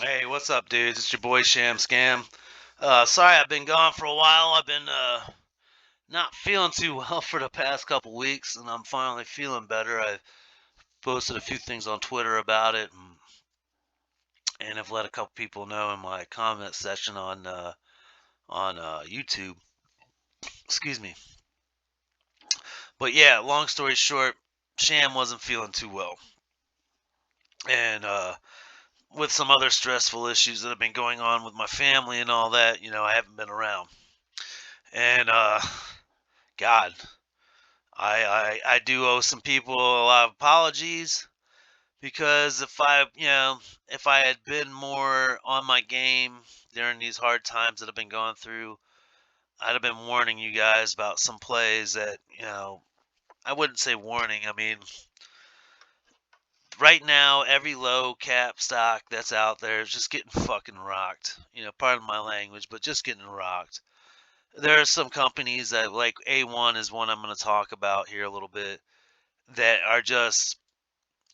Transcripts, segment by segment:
Hey, what's up, dudes? It's your boy Sham Scam. Sorry I've been gone for a while. I've been not feeling too well for the past couple weeks, and I'm finally feeling better. I posted a few things on Twitter about it, and have let a couple people know in my comment section on YouTube. Excuse me. But yeah, long story short, Sham wasn't feeling too well, and with some other stressful issues that have been going on with my family and all that, I haven't been around. And God, I do owe some people a lot of apologies because if I had been more on my game during these hard times that I've been going through, I'd have been warning you guys about some plays that, I wouldn't say warning. I mean, right now, every low cap stock that's out there is just getting fucking rocked. Pardon my language, but just getting rocked. There are some companies that, like A1 is one I'm going to talk about here a little bit, that are just,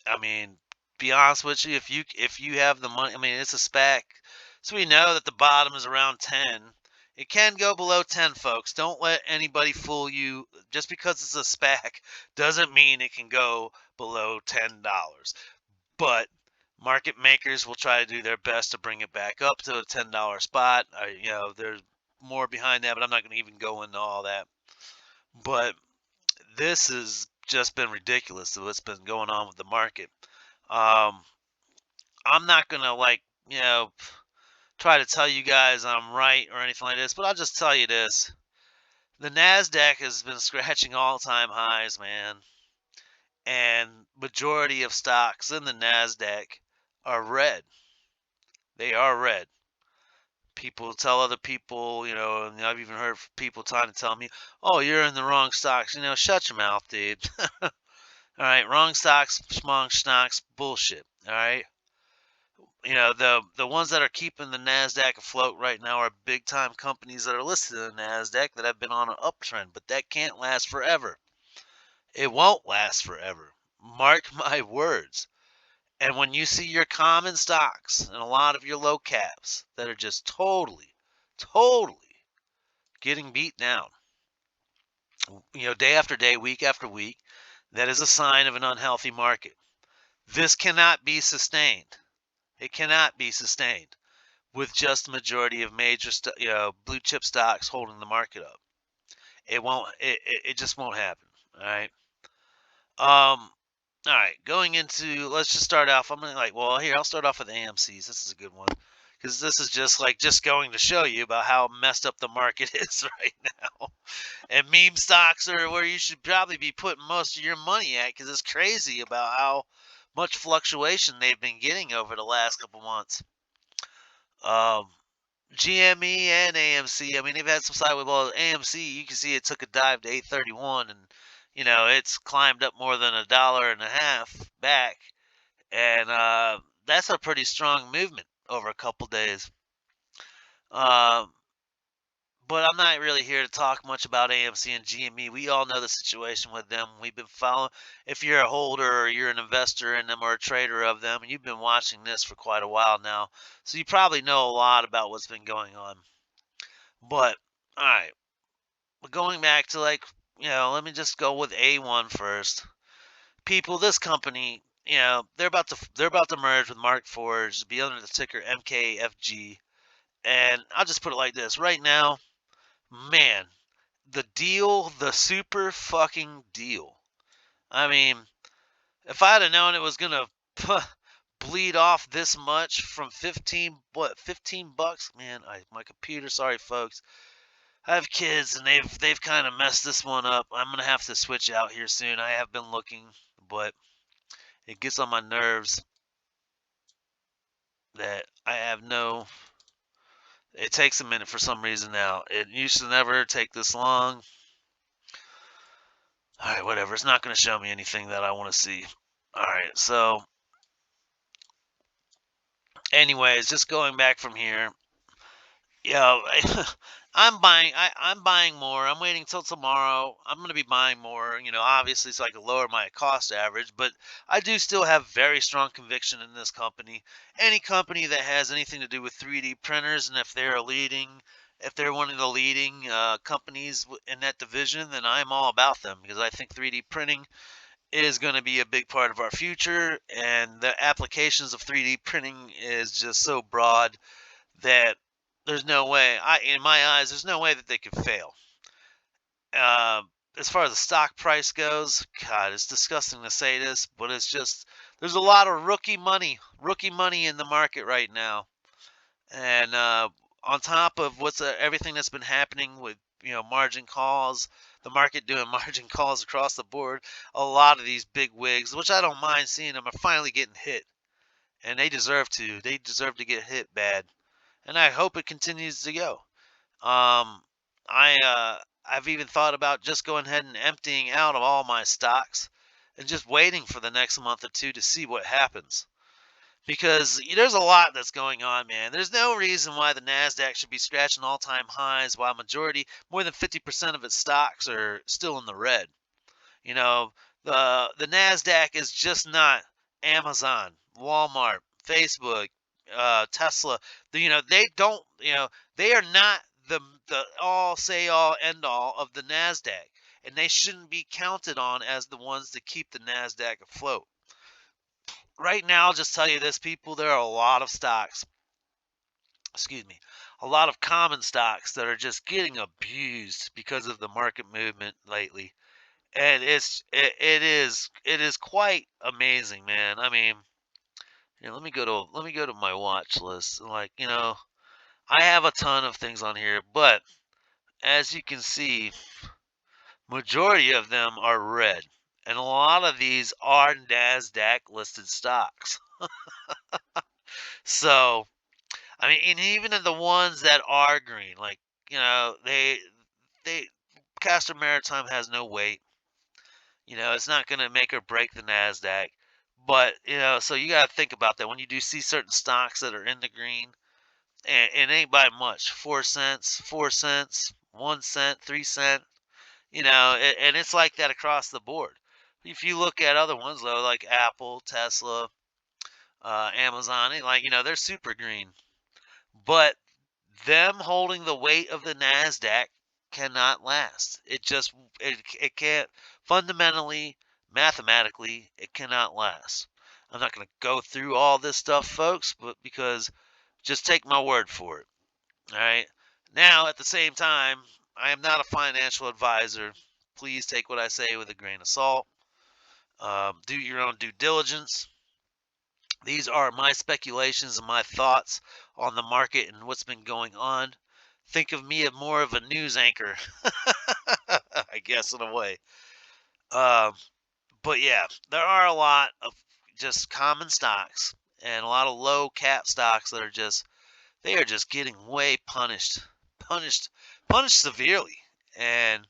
I mean, be honest with you, if you have the money, I mean, it's a SPAC, so we know that the bottom is around 10. It can go below 10, folks. Don't let anybody fool you. Just because it's a SPAC doesn't mean it can go below $10. But market makers will try to do their best to bring it back up to a $10 spot. There's more behind that, but I'm not going to even go into all that. But this has just been ridiculous of what's been going on with the market. Um, I'm not gonna try to tell you guys I'm right or anything like this, but I'll just tell you this: the NASDAQ has been scratching all-time highs, man, and majority of stocks in the NASDAQ are red. They are red. People tell other people, and I've even heard people trying to tell me, "Oh, you're in the wrong stocks." Shut your mouth, dude. All right, wrong stocks, schmong stocks, bullshit. All right. The ones that are keeping the Nasdaq afloat right now are big time companies that are listed in the Nasdaq that have been on an uptrend, but that can't last forever. It won't last forever. Mark my words. And when you see your common stocks and a lot of your low caps that are just totally getting beat down, day after day, week after week, that is a sign of an unhealthy market. This cannot be sustained. It cannot be sustained with just the majority of major blue chip stocks holding the market up. It won't. It just won't happen. All right. All right. Going into, let's just start off. I'm gonna here, I'll start off with AMC's. This is a good one because this is just going to show you about how messed up the market is right now. And meme stocks are where you should probably be putting most of your money at because it's crazy about how much fluctuation they've been getting over the last couple months. GME and AMC. I mean, they've had some sideways. Well, AMC, you can see it took a dive to 831, and it's climbed up more than $1.50 back, and that's a pretty strong movement over a couple days. Um, but I'm not really here to talk much about AMC and GME. We all know the situation with them. We've been following. If you're a holder or you're an investor in them or a trader of them, and you've been watching this for quite a while now, so you probably know a lot about what's been going on. But all right, going back to let me just go with A1 first. People, this company, they're about to merge with Mark Forge, be under the ticker MKFG, and I'll just put it like this: right now, man, the super fucking deal. I mean, if I'd have known it was gonna bleed off this much from 15 bucks, man, my computer, sorry folks. I have kids and they've kind of messed this one up. I'm gonna have to switch out here soon. I have been looking, but it gets on my nerves that I have no. It takes a minute for some reason now. It used to never take this long. All right, whatever. It's not gonna show me anything that I want to see. All right, so anyways, just going back from here. Yeah, I'm buying more. I'm waiting till tomorrow. I'm gonna be buying more. Obviously, so I can lower my cost average. But I do still have very strong conviction in this company. Any company that has anything to do with 3D printers, and if they're one of the leading companies in that division, then I'm all about them because I think 3D printing is going to be a big part of our future, and the applications of 3D printing is just so broad that there's no way, in my eyes, there's no way that they could fail. As far as the stock price goes, God, it's disgusting to say this, but it's just there's a lot of rookie money in the market right now, and on top of what's everything that's been happening with margin calls, the market doing margin calls across the board, a lot of these big wigs, which I don't mind seeing them, are finally getting hit, and they deserve to. They deserve to get hit bad, and I hope it continues to go. Um, I've even thought about just going ahead and emptying out of all my stocks and just waiting for the next month or two to see what happens. Because there's a lot that's going on, man. There's no reason why the Nasdaq should be scratching all-time highs while more than 50% of its stocks are still in the red. You know, the Nasdaq is just not Amazon, Walmart, Facebook, Tesla. They don't. They are not the all end all of the Nasdaq, and they shouldn't be counted on as the ones that keep the Nasdaq afloat. Right now, I'll just tell you this, people. There are a lot of stocks. Excuse me. A lot of common stocks that are just getting abused because of the market movement lately, and it is quite amazing, man. I mean, let me go to my watch list. Like, I have a ton of things on here, but as you can see, majority of them are red, and a lot of these are Nasdaq listed stocks. So, I mean, and even in the ones that are green, like, they Castor Maritime has no weight. It's not going to make or break the Nasdaq. But, so you got to think about that when you do see certain stocks that are in the green, and it ain't by much, 4 cents, 4 cents, 1 cent, 3 cent, and it's like that across the board. If you look at other ones though, like Apple, Tesla, Amazon, like, they're super green. But them holding the weight of the Nasdaq cannot last. It can't, fundamentally, mathematically, it cannot last. I'm not going to go through all this stuff, folks, but because just take my word for it. All right. Now, at the same time, I am not a financial advisor. Please take what I say with a grain of salt. Do your own due diligence. These are my speculations and my thoughts on the market and what's been going on. Think of me as more of a news anchor, I guess, in a way. Um, but yeah, there are a lot of just common stocks and a lot of low cap stocks that they are just getting way punished, punished severely. And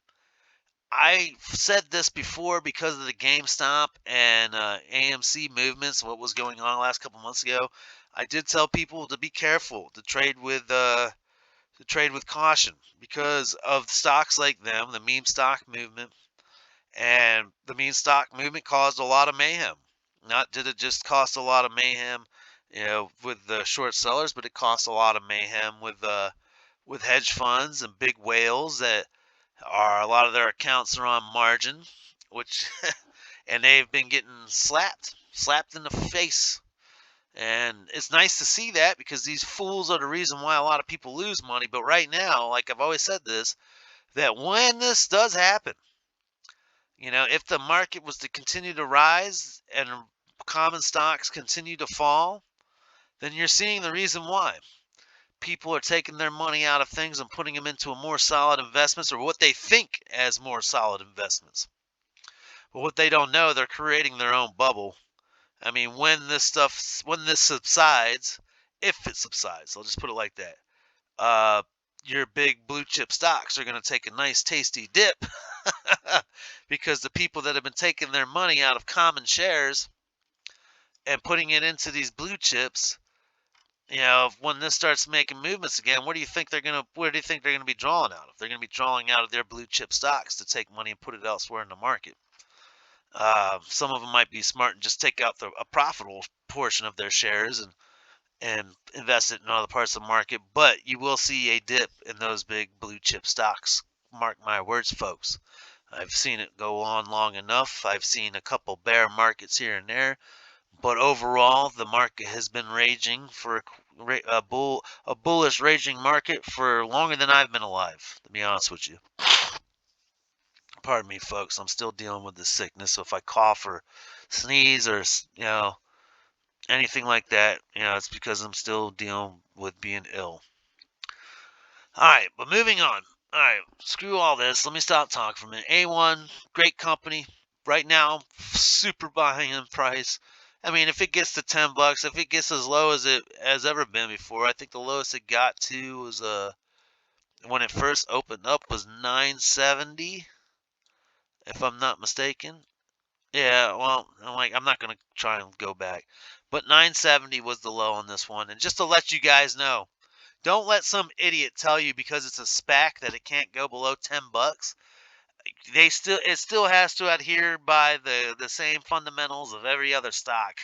I said this before because of the GameStop and AMC movements, what was going on the last couple months ago. I did tell people to be careful to trade with caution because of stocks like them, the meme stock movement, and the meme stock movement caused a lot of mayhem. Not did it just cost a lot of mayhem, with the short sellers, but it cost a lot of mayhem with hedge funds and big whales that are a lot of their accounts are on margin, which and they've been getting slapped in the face. And it's nice to see that because these fools are the reason why a lot of people lose money. But right now, like I've always said this, that when this does happen, if the market was to continue to rise and common stocks continue to fall, then you're seeing the reason why people are taking their money out of things and putting them into a more solid investments or what they think as more solid investments. But what they don't know, they're creating their own bubble. I mean, when this subsides, if it subsides, I'll just put it like that. Uh, your big blue chip stocks are going to take a nice tasty dip because the people that have been taking their money out of common shares and putting it into these blue chips, when this starts making movements again, where do you think they're gonna be drawing out of? They're gonna be drawing out of their blue chip stocks to take money and put it elsewhere in the market. Some of them might be smart and just take out a profitable portion of their shares and invest it in other parts of the market. But you will see a dip in those big blue chip stocks. Mark my words, folks. I've seen it go on long enough. I've seen a couple bear markets here and there, but overall, the market has been raging for a bullish raging market for longer than I've been alive, to be honest with you. Pardon me, folks. I'm still dealing with this sickness, so if I cough or sneeze or anything like that, it's because I'm still dealing with being ill. All right, but moving on. All right, screw all this. Let me stop talking for a minute. A1, great company. Right now, super buying in price. I mean, if it gets to $10, if it gets as low as it has ever been before, I think the lowest it got to was when it first opened up was 970, if I'm not mistaken. Yeah, well, I'm not gonna try and go back, but 970 was the low on this one. And just to let you guys know, don't let some idiot tell you because it's a SPAC that it can't go below $10. It still has to adhere by the same fundamentals of every other stock.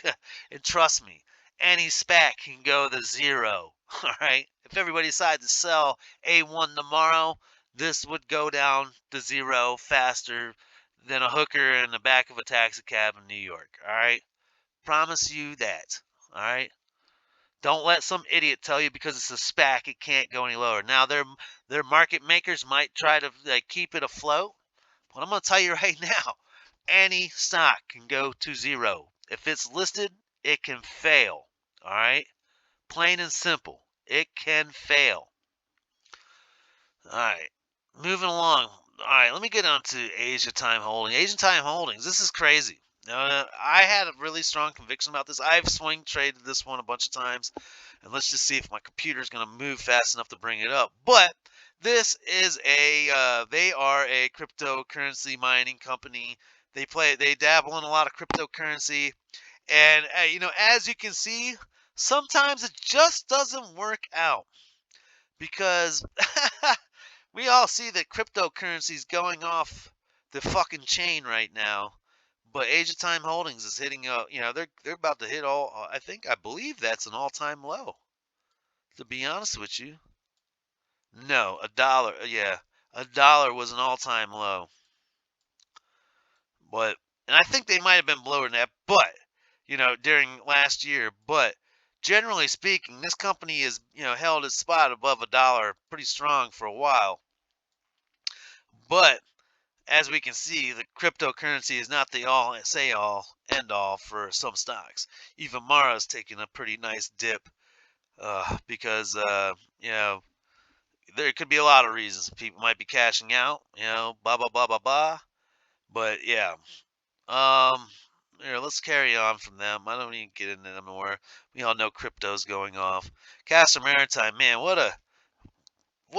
And trust me, any SPAC can go to zero. All right. If everybody decides to sell A1 tomorrow, this would go down to zero faster than a hooker in the back of a taxi cab in New York. All right. Promise you that. All right. Don't let some idiot tell you because it's a SPAC it can't go any lower. Now their market makers might try to keep it afloat, but I'm going to tell you right now, any stock can go to zero. If it's listed, it can fail. All right? Plain and simple. It can fail. All right. Moving along. All right, let me get on to Asia Time Holdings. Asian Time Holdings. This is crazy. I had a really strong conviction about this. I've swing traded this one a bunch of times, and let's just see if my computer is going to move fast enough to bring it up. But this is they are a cryptocurrency mining company. They dabble in a lot of cryptocurrency, and as you can see, sometimes it just doesn't work out because we all see that cryptocurrency's going off the fucking chain right now. But Asia Time Holdings is hitting they're about to hit I believe that's an all-time low. To be honest with you. No, a dollar. Yeah, a dollar was an all-time low. But and I think they might have been lower than that, but during last year, but generally speaking, this company is, held its spot above a dollar pretty strong for a while. But as we can see, the cryptocurrency is not the all end all for some stocks. Even Mara's taking a pretty nice dip because there could be a lot of reasons. People might be cashing out, blah blah blah blah blah. But yeah, um, here, let's carry on from them. I don't even get into them more. We all know crypto's going off. Castor Maritime, man, what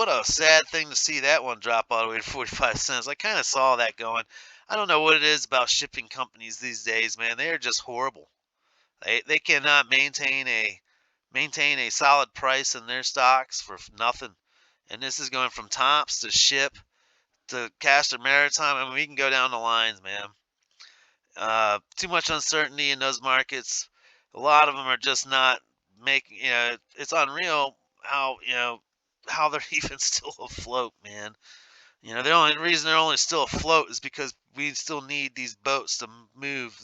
a sad thing to see that one drop all the way to 45 cents. I kind of saw that going. I don't know what it is about shipping companies these days, man. They are just horrible. They cannot maintain a solid price in their stocks for nothing. And this is going from Tops to Ship to Castor Maritime. I mean, we can go down the lines, man. Too much uncertainty in those markets. A lot of them are just not making. It's unreal how they're even still afloat, man. The only reason they're only still afloat is because we still need these boats to move.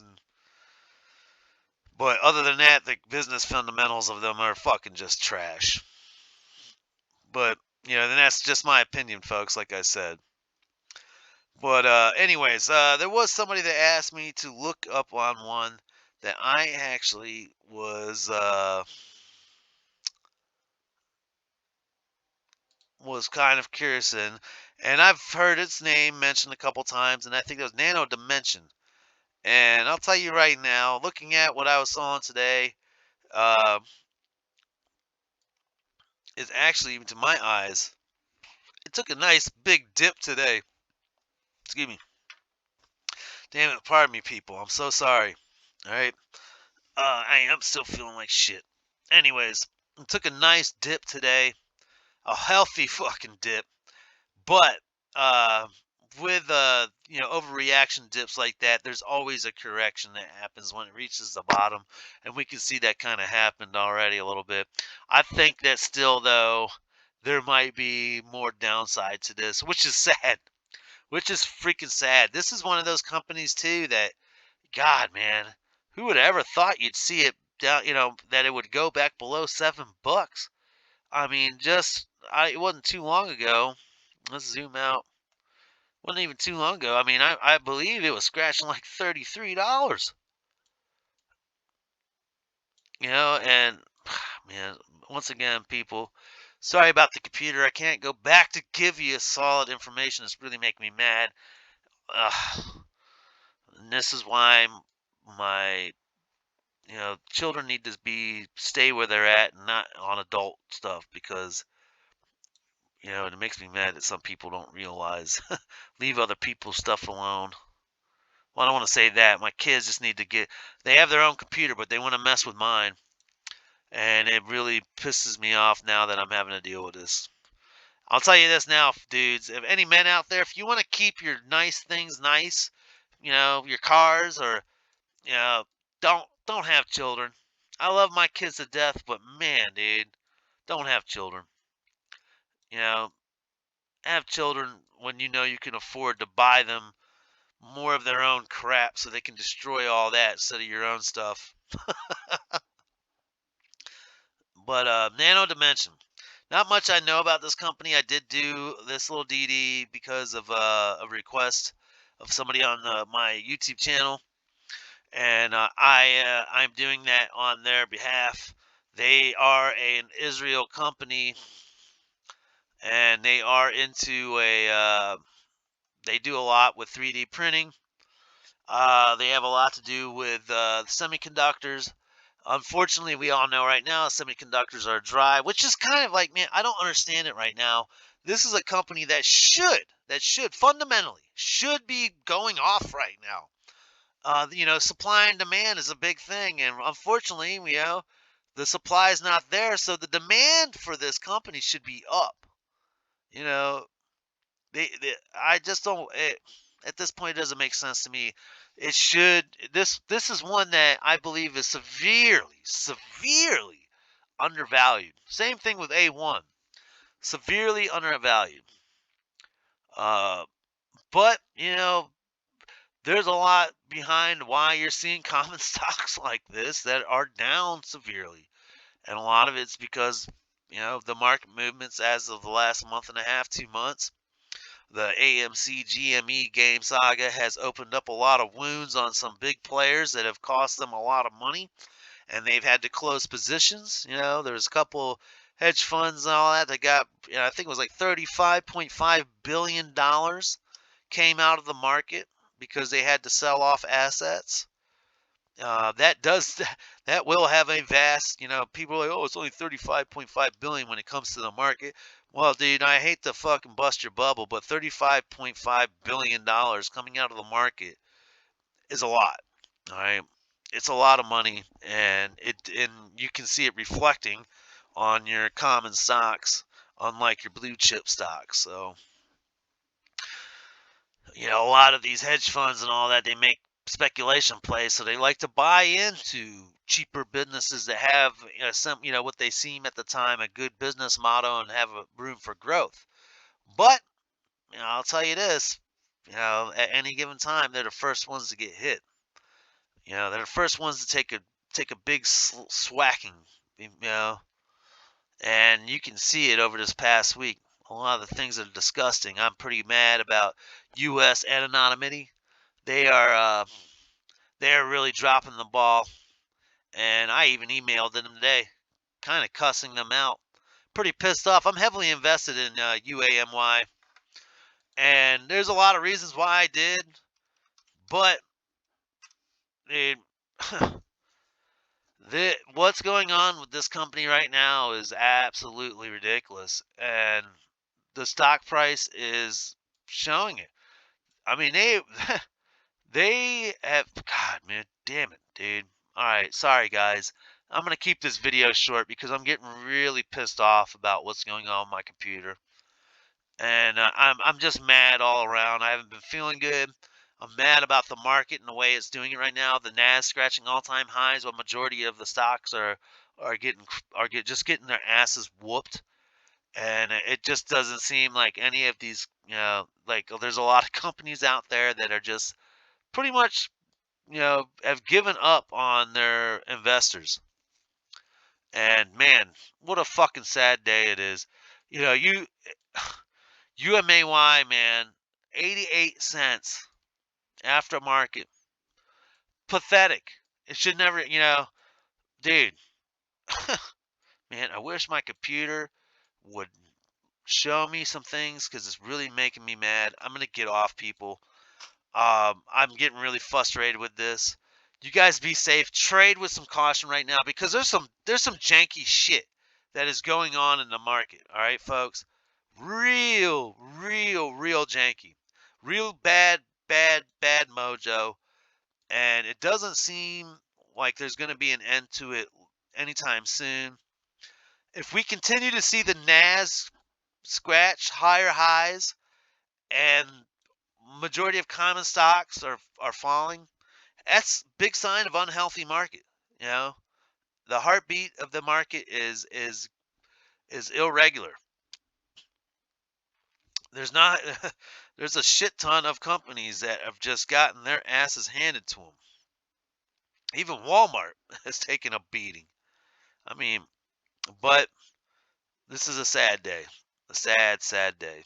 But other than that, the business fundamentals of them are fucking just trash. But then that's just my opinion, folks. Like I said. But anyways, there was somebody that asked me to look up on one that I actually was kind of curious in, and I've heard its name mentioned a couple times, and I think it was Nano Dimension. And I'll tell you right now, looking at what I was on today, uh, is actually, to my eyes, it took a nice big dip today. Excuse me. Damn it, pardon me, people. I'm so sorry. All right. I am still feeling like shit. Anyways, took a nice dip today, a healthy fucking dip. But uh, with overreaction dips like that, there's always a correction that happens when it reaches the bottom, and we can see that kind of happened already a little bit. I think that still though there might be more downside to this, which is sad, which is freaking sad. This is one of those companies too that, God, man, who would have ever thought you'd see it down, that it would go back below $7. I mean, it wasn't too long ago. Let's zoom out. Wasn't even too long ago. I mean, I believe it was scratching like $33. And man, once again, people, sorry about the computer. I can't go back to give you solid information. It's really making me mad. And this is why my children need to stay where they're at and not on adult stuff, because it makes me mad that some people don't realize leave other people's stuff alone. Well, I don't want to say that. My kids just need to they have their own computer, but they want to mess with mine. And it really pisses me off now that I'm having to deal with this. I'll tell you this now, dudes. If any men out there, if you want to keep your nice things nice, your cars, or, you know, don't have children. I love my kids to death, but man, dude, don't have children. You know, have children when you can afford to buy them more of their own crap so they can destroy all that instead of your own stuff. But Nano Dimension. Not much I know about this company. I did do this little DD because of a request of somebody on my YouTube channel, and I'm doing that on their behalf. They are an Israel company, and they are into they do a lot with 3D printing. They have a lot to do with semiconductors. Unfortunately, we all know right now semiconductors are dry, which is kind of like, man, I don't understand it right now. This is a company that should fundamentally should be going off right now. Supply and demand is a big thing, and unfortunately, the supply is not there, so the demand for this company should be up. You know, I just don't. At this point, it doesn't make sense to me. It should. This is one that I believe is severely undervalued. Same thing with A1, severely undervalued. Uh, but there's a lot behind why you're seeing common stocks like this that are down severely, and a lot of it's because the market movements as of the last month and a half, 2 months. The AMC GME game saga has opened up a lot of wounds on some big players that have cost them a lot of money, and they've had to close positions. There's a couple hedge funds and all that got, I think it was like $35.5 billion came out of the market because they had to sell off assets. That does that will have a vast, people are like, oh, it's only 35.5 billion when it comes to the market. Well, dude, I hate to fucking bust your bubble, but $35.5 billion coming out of the market is a lot. All right. It's a lot of money, and you can see it reflecting on your common stocks, unlike your blue chip stocks. So, a lot of these hedge funds and all that, they make speculation plays, so they like to buy into cheaper businesses that have what they seem at the time a good business model and have a room for growth. But I'll tell you this, at any given time, they're the first ones to get hit. They're the first ones to take a big swacking. And you can see it over this past week. A lot of the things that are disgusting. I'm pretty mad about U.S. anonymity. They are really dropping the ball, and I even emailed them today, kind of cussing them out. Pretty pissed off. I'm heavily invested in UAMY, and there's a lot of reasons why I did, but it, what's going on with this company right now is absolutely ridiculous, and the stock price is showing it. I mean, they have, God, man, damn it, dude. All right, sorry guys. I'm going to keep this video short because I'm getting really pissed off about what's going on with my computer. And I'm just mad all around. I haven't been feeling good. I'm mad about the market and the way it's doing it right now. The NAS scratching all-time highs, while majority of the stocks just getting their asses whooped. And it just doesn't seem like any of these, like there's a lot of companies out there that are just pretty much, have given up on their investors. And man, what a fucking sad day it is. You UMAY, man, 88 cents after market. Pathetic. It should never, dude. Man, I wish my computer would show me some things because it's really making me mad. I'm gonna get off, people. I'm getting really frustrated with this. You guys be safe. Trade with some caution right now because there's some janky shit that is going on in the market. All right, folks. Real janky. Real bad mojo. And it doesn't seem like there's going to be an end to it anytime soon. If we continue to see the NAS scratch higher highs and majority of common stocks are falling, that's a big sign of unhealthy market. You know, the heartbeat of the market is irregular. There's not there's a shit ton of companies that have just gotten their asses handed to them. Even Walmart has taken a beating. I mean, but this is a sad day. A sad day.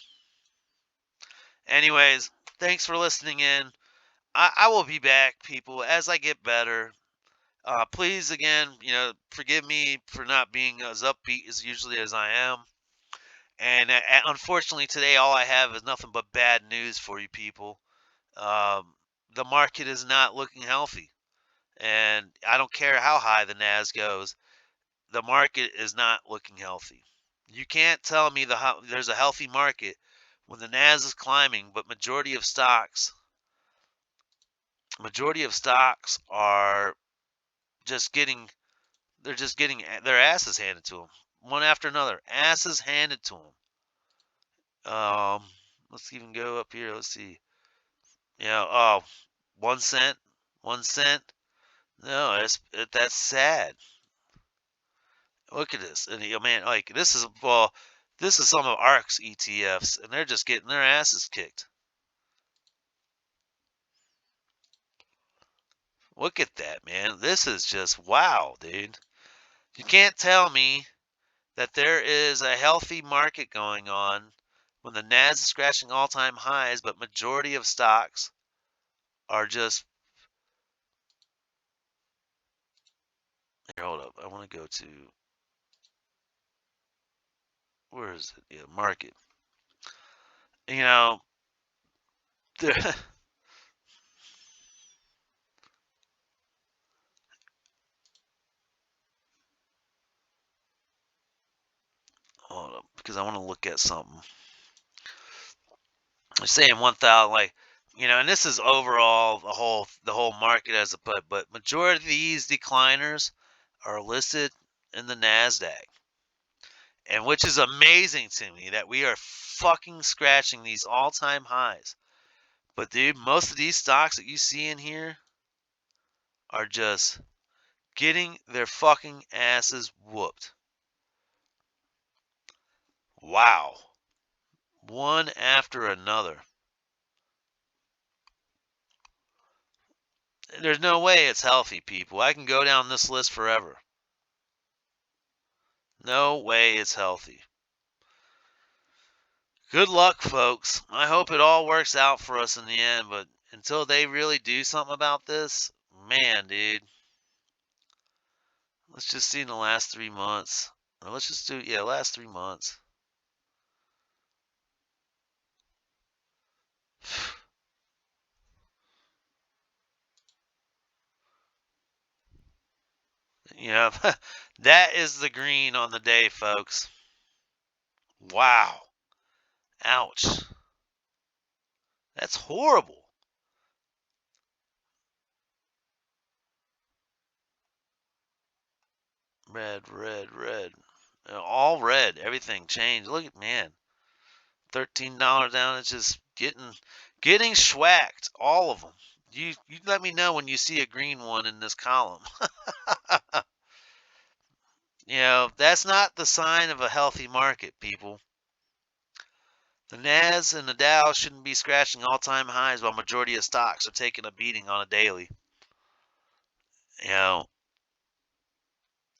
Anyways, thanks for listening in. I will be back, people, as I get better. Please, again, forgive me for not being as upbeat as usually as I am. And unfortunately, today all I have is nothing but bad news for you people. The market is not looking healthy. And I don't care how high the NAS goes, the market is not looking healthy. You can't tell me there's a healthy market when the NAS is climbing, but majority of stocks are just getting their asses handed to them, one after another, asses handed to them. Let's even go up here. Let's see. Oh, 1 cent, 1 cent. No, that's sad. Look at this, and man, like this is some of ARK's ETFs, and they're just getting their asses kicked. Look at that, man. This is just wow, dude. You can't tell me that there is a healthy market going on when the NAS is scratching all-time highs, but majority of stocks are just. Here, hold up. I want to go to, where is it? Yeah, market. You know, there. Hold up, because I want to look at something. They're saying 1,000, like, and this is overall the whole market as a but majority of these decliners are listed in the NASDAQ, and which is amazing to me that we are fucking scratching these all-time highs. But dude, most of these stocks that you see in here are just getting their fucking asses whooped. Wow. One after another. There's no way it's healthy, people. I can go down this list forever. No way it's healthy. Good luck, folks. I hope it all works out for us in the end, but until they really do something about this, man, dude. Let's just see in the last 3 months. Or let's just do, last 3 months. That is the green on the day, folks. Wow. Ouch. That's horrible. Red. All red. Everything changed. Look at, man. $13 down. It's just getting schwacked. All of them. You let me know when you see a green one in this column. That's not the sign of a healthy market, people. The NAS and the Dow shouldn't be scratching all-time highs while majority of stocks are taking a beating on a daily. You know,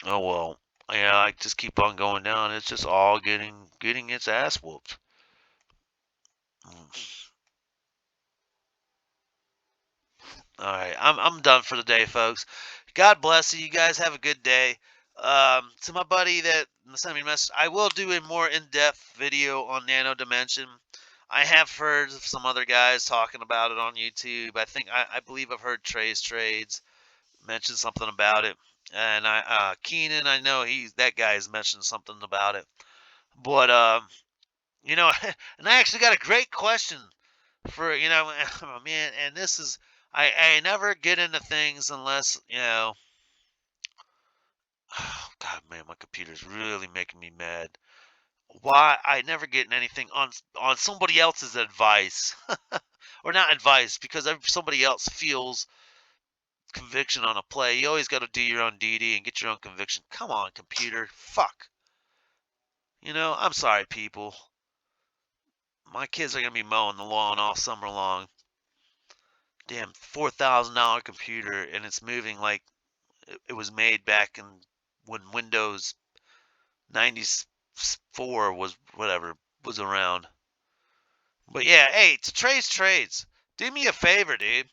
oh well. Yeah, I just keep on going down. It's just all getting its ass whooped. All right, I'm done for the day, folks. God bless you. You guys have a good day. To my buddy that sent me a message, I will do a more in-depth video on nano dimension. I have heard of some other guys talking about it on YouTube. I believe I've heard Trey's Trades mention something about it, and Keenan, I know that guy has mentioned something about it. But and I actually got a great question for man, and this is I never get into things unless oh god, man, my computer's really making me mad. Why I never get anything on somebody else's advice or not advice because somebody else feels conviction on a play. You always got to do your own DD and get your own conviction. Come on, computer. Fuck. I'm sorry, people. My kids are gonna be mowing the lawn all summer long. Damn, $4,000 computer, and it's moving like it was made back in when Windows 94 was around. But yeah, hey, to Trades, do me a favor, dude.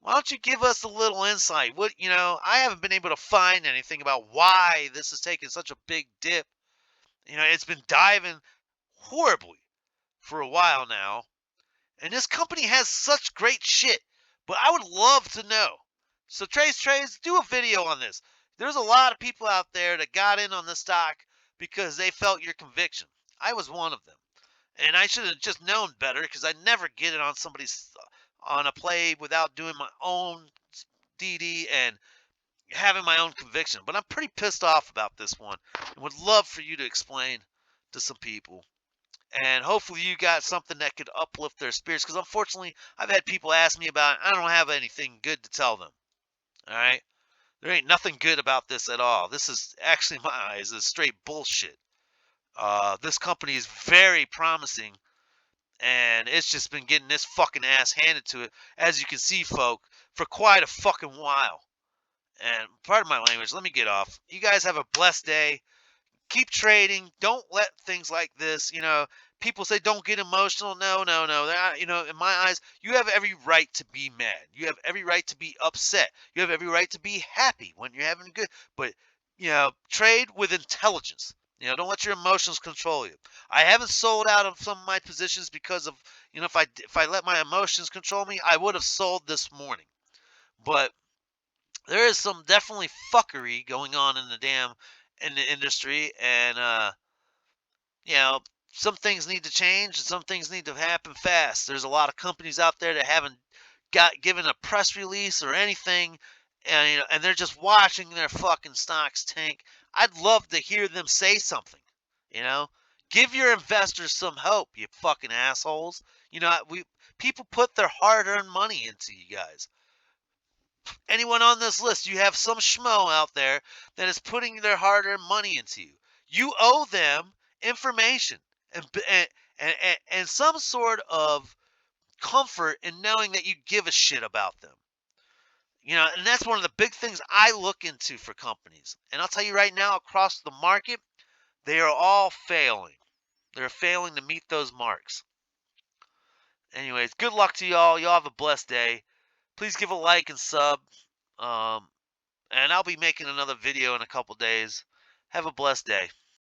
Why don't you give us a little insight? I haven't been able to find anything about why this is taking such a big dip. It's been diving horribly for a while now. And this company has such great shit, but I would love to know. So Trades, do a video on this. There's a lot of people out there that got in on the stock because they felt your conviction. I was one of them. And I should have just known better because I never get it on a play without doing my own DD and having my own conviction. But I'm pretty pissed off about this one and would love for you to explain to some people. And hopefully you got something that could uplift their spirits. Because unfortunately, I've had people ask me about it. I don't have anything good to tell them. All right? There ain't nothing good about this at all. This is actually, in my eyes, is straight bullshit. This company is very promising. And it's just been getting this fucking ass handed to it, as you can see, folk, for quite a fucking while. And pardon my language, let me get off. You guys have a blessed day. Keep trading. Don't let things like this, people say don't get emotional. No. In my eyes, you have every right to be mad. You have every right to be upset. You have every right to be happy when you're having good. But, trade with intelligence. Don't let your emotions control you. I haven't sold out of some of my positions because of, if I let my emotions control me, I would have sold this morning. But there is some definitely fuckery going on in the industry, and some things need to change and some things need to happen fast. There's a lot of companies out there that haven't got given a press release or anything, and they're just watching their fucking stocks tank. I'd love to hear them say something. You know, give your investors some hope, you fucking assholes. People put their hard-earned money into you guys. Anyone on this list, you have some schmo out there that is putting their hard-earned money into you. You owe them information and some sort of comfort in knowing that you give a shit about them. And that's one of the big things I look into for companies. And I'll tell you right now, across the market, they are all failing. They're failing to meet those marks. Anyways, good luck to y'all. Y'all have a blessed day. Please give a like and sub. And I'll be making another video in a couple days. Have a blessed day.